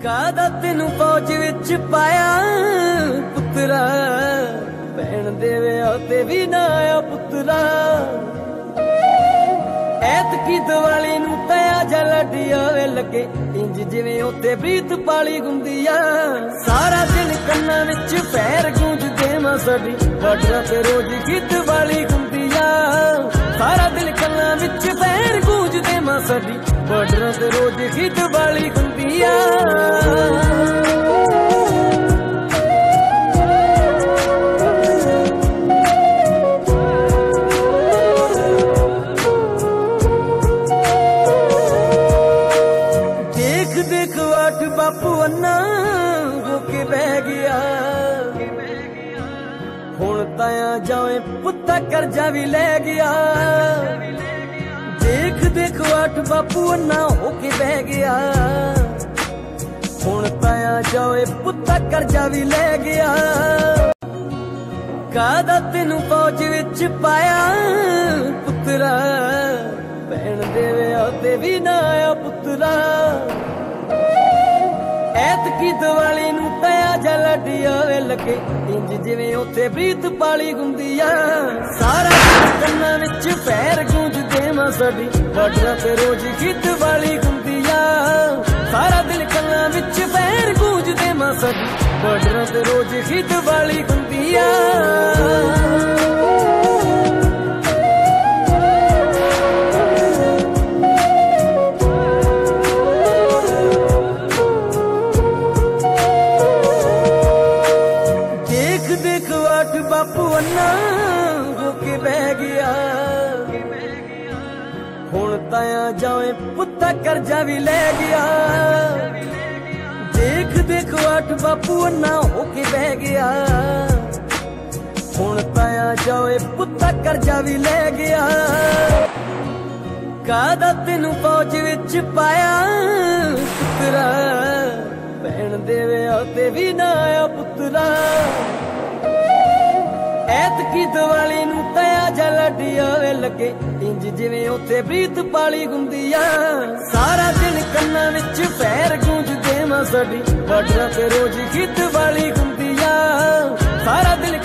ਕਾਹਦਾ ਤੈਨੂੰ ਫੌਜ ਵਿੱਚ ਪਾਇਆ ਪੁੱਤਰਾ, ਭੈਣ ਦੇ ਵਿਆਹ ਤੇ ਵੀ ਨਾ ਆਇਆ ਪੁੱਤਰਾ। ਐਤਕੀ ਦੀਵਾਲੀ ਨੂੰ ਤਇਆ ਜਾ ਲੱਡਿਆ ਵੇ ਲੱਗੇ, ਇੰਜ ਜਿਵੇਂ ਉੱਤੇ ਬਰੀਤ ਪਾਲੀ ਗੁੰਦੀ ਆ। ਸਾਰਾ ਦਿਨ ਕੰਨਾਂ ਵਿੱਚ ਪੈਰ ਗੂੰਜਦੇ ਮਾਂ ਸਾਡੀ, ਬਾਰਡਰਾਂ ਤੇ ਰੋਜ਼ ਗੀਤ ਵਾਲੀ ਗੁੰਦੀ ਆ। ਸਾਰਾ ਦਿਨ ਕੰਨਾਂ ਵਿੱਚ ਪੈਰ ਗੂੰਜਦੇ ਮਾਂ ਸਾਡੀ, ਬਾਰਡਰਾਂ ਤੇ ਰੋਜ਼ ਗੀਤ ਵਾਲੀ ਗੁੰਦੀ ਆ। ਦੇਖ ਆਠ ਬਾਪੂ ਅੰਨਾ ਹੋ ਕੇ ਬਹਿ ਗਿਆ, ਹੁਣ ਤਾਇਆ ਜਾਵੇ ਪੁੱਤਾ ਕਰਜ਼ਾ ਵੀ ਲੈ ਗਿਆ। ਦੇਖ ਆਠ ਬਾਪੂ ਅੰਨਾ ਹੋ ਕੇ ਬਹਿ ਗਿਆ, ਹੁਣ ਤਾਇਆ ਜਾਵੇ ਪੁੱਤਾ ਕਰਜ਼ਾ ਵੀ ਲੈ ਗਿਆ। ਕਾਹਦਾ ਤੈਨੂੰ ਫੌਜ ਵਿੱਚ ਪਾਇਆ ਪੁੱਤਰਾ, ਭੈਣ ਦੇ ਵਿਆਹ ਤੇ ਵੀ ਨਾ ਆਇਆ ਪੁੱਤਰਾ। ਐਤਕੀ ਦੀਵਾਲੀ ਨੂੰ ਤਇਆ ਜਾ ਲੱਡਿਆ ਵੇ ਲੱਗੇ, ਇੰਜ ਜਿਵੇਂ ਉੱਥੇ ਬਰੀਤ ਪਾਲੀ ਗੁੰਦੀ ਆ। ਸਾਰਾ ਦਿਨ ਕੰਨਾਂ ਵਿੱਚ ਪੈਰ ਗੂੰਜਦੇ ਮਾਂ ਸਾਡੀ, ਬਾਰਡਰਾਂ ਤੇ ਰੋਜ਼ ਗੀਤ ਵਾਲੀ ਗੁੰਦੀ ਆ। ਸਾਰਾ ਦਿਨ ਕੰਨਾਂ ਵਿੱਚ ਪੈਰ ਗੂੰਜਦੇ ਮਾਂ ਸਾਡੀ, ਬਾਰਡਰਾਂ ਤੇ ਰੋਜ਼ ਗੀਤ ਵਾਲੀ ਗੁੰਦੀ ਆ। ਦੇਖ ਆਠ ਬਾਪੂ ਅੰਨਾ ਹੋ ਕੇ ਬਹਿ ਗਿਆ, ਹੁਣ ਤਾਇਆ ਜਾਵੇ ਪੁੱਤਾ ਕਰਜ਼ਾ ਵੀ ਲੈ ਗਿਆ। ਦੇਖ ਆਠ ਬਾਪੂ ਅੰਨਾ ਹੋ ਕੇ ਬਹਿ ਗਿਆ, ਹੁਣ ਤਾਇਆ ਜਾਵੇ ਪੁੱਤਾ ਕਰਜ਼ਾ ਵੀ ਲੈ ਗਿਆ। ਕਾਹਦਾ ਤੈਨੂੰ ਫੌਜ ਵਿੱਚ ਪਾਇਆ ਪੁੱਤਰਾ, ਭੈਣ ਦੇ ਵਿਆਹ ਤੇ ਵੀ ਨਾ ਆਇਆ ਪੁੱਤਰਾ। ਐਤਕੀ ਦੀਵਾਲੀ ਨੂੰ ਤਇਆ ਜਾ ਲੱਡਿਆ ਵੇ ਲੱਗੇ, ਇੰਜ ਜਿਵੇਂ ਉੱਥੇ ਬਰੀਤ ਪਾਲੀ ਗੁੰਦੀ ਆ। ਸਾਰਾ ਦਿਨ ਕੰਨਾਂ ਵਿੱਚ ਪੈਰ ਗੂੰਜਦੇ ਮਾਂ ਸਾਡੀ, ਬਾਰਡਰਾਂ ਤੇ ਰੋਜ਼ ਗੀਤ ਵਾਲੀ ਗੁੰਦੀ ਆ। ਸਾਰਾ ਦਿਨ